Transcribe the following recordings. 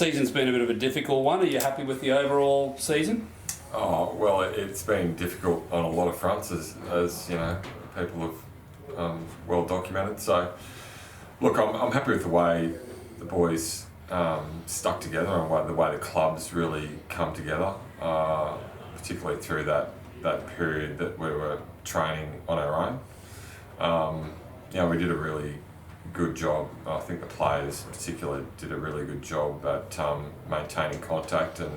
Season's been a bit of a difficult one. Are you happy with the overall season? Oh, well, it's been difficult on a lot of fronts, as you know, people have well documented. So, look, I'm happy with the way the boys stuck together and the way the clubs really come together, particularly through that period that we were training on our own. We did a really good job. I think the players in particular did a really good job at maintaining contact and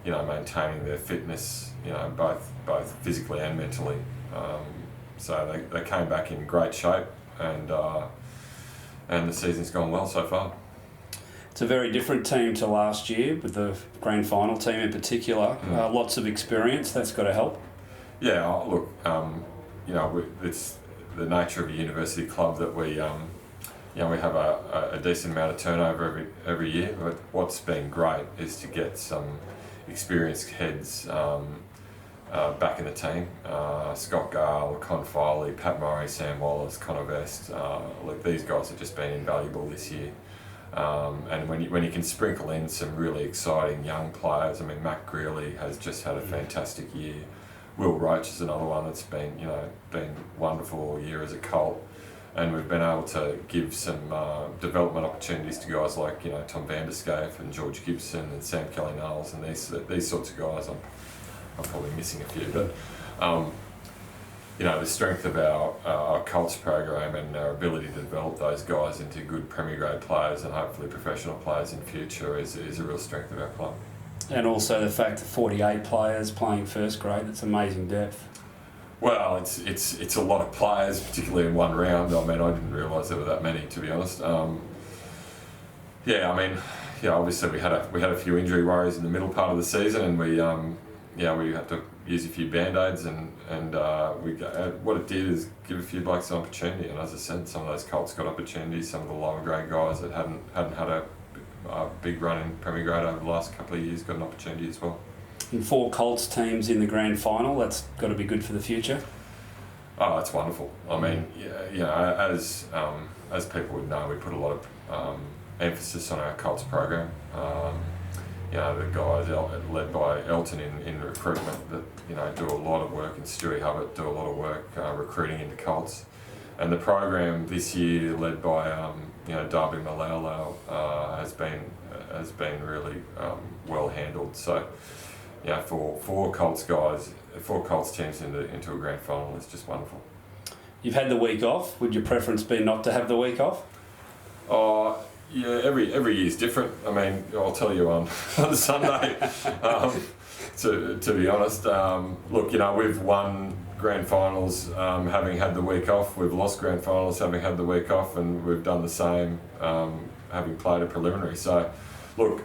maintaining their fitness, both physically and mentally. So they came back in great shape, and the season's gone well so far. It's a very different team to last year, with the grand final team in particular. Lots of experience. That's got to help. Yeah, look, it's the nature of a university club that we have a decent amount of turnover every year. But what's been great is to get some experienced heads back in the team. Scott Gale, Con Foley, Pat Murray, Sam Wallace, Connor Vest. Look, these guys have just been invaluable this year. And when you can sprinkle in some really exciting young players, I mean, Matt Greeley has just had a fantastic year. Will Roach is another one that's been wonderful all year as a Colt, and we've been able to give some development opportunities to guys like Tom Vanderscape and George Gibson and Sam Kelly-Knowles and these sorts of guys. I'm probably missing a few, but the strength of our Colts program and our ability to develop those guys into good Premier Grade players and hopefully professional players in future is a real strength of our club. And also the fact that 48 players playing first grade, it's amazing depth. Well, it's a lot of players, particularly in one round. I mean, I didn't realise there were that many, to be honest. Obviously we had a few injury worries in the middle part of the season, and we had to use a few band-aids, and what it did is give a few blokes an opportunity. And as I said, some of those Colts got opportunities. Some of the lower grade guys that hadn't had a big run in Premier Grade over the last couple of years got an opportunity as well. And 4 Colts teams in the grand final, that's got to be good for the future. Oh, that's wonderful. I mean, as people would know, we put a lot of emphasis on our Colts program. The guys led by Elton in recruitment that do a lot of work, and Stewie Hubbard do a lot of work recruiting into Colts. And the program this year, led by Darby Malala, has been really well handled. So, for 4 Colts teams into a grand final is just wonderful. You've had the week off. Would your preference be not to have the week off? Yeah, every year's different. I mean, I'll tell you on Sunday. To be honest, look, we've won grand finals having had the week off. We've lost grand finals having had the week off, and we've done the same having played a preliminary. So, look,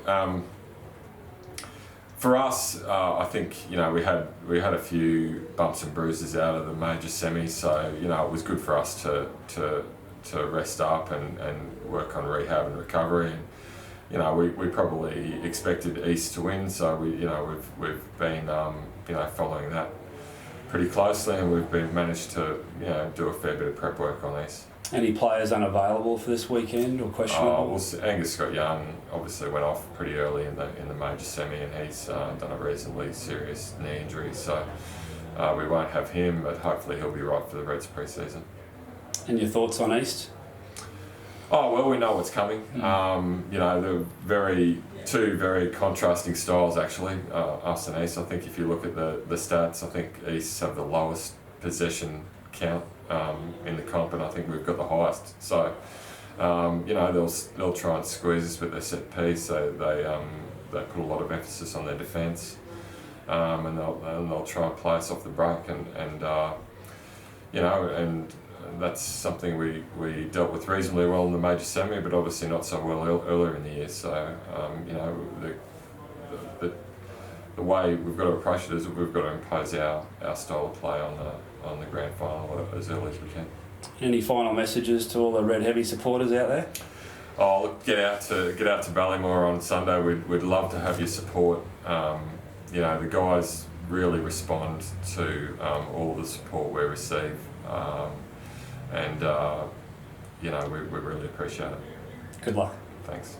for us, I think we had a few bumps and bruises out of the major semis. So it was good for us to rest up and work on rehab and recovery. And we probably expected East to win, so we've been following that pretty closely, and we've managed to do a fair bit of prep work on East. Any players unavailable for this weekend or questionable? Angus Scott Young obviously went off pretty early in the major semi, and he's done a reasonably serious knee injury, so we won't have him, but hopefully he'll be right for the Reds pre-season. And your thoughts on East? Oh, well, we know what's coming. They're two very contrasting styles, actually, us and East. I think if you look at the stats, I think East have the lowest possession count in the comp, and I think we've got the highest. So, they'll try and squeeze us with their set piece. So they put a lot of emphasis on their defence, and they'll try and play us off the break, and that's something we dealt with reasonably well in the major semi, but obviously not so well earlier in the year. So, the way we've got to approach it is we've got to impose our style of play on the grand final as early as we can. Any final messages to all the Red Heavy supporters out there? Oh, look, get out to Ballymore on Sunday. We'd love to have your support. The guys really respond to all the support we receive. We really appreciate it. Good luck. Thanks.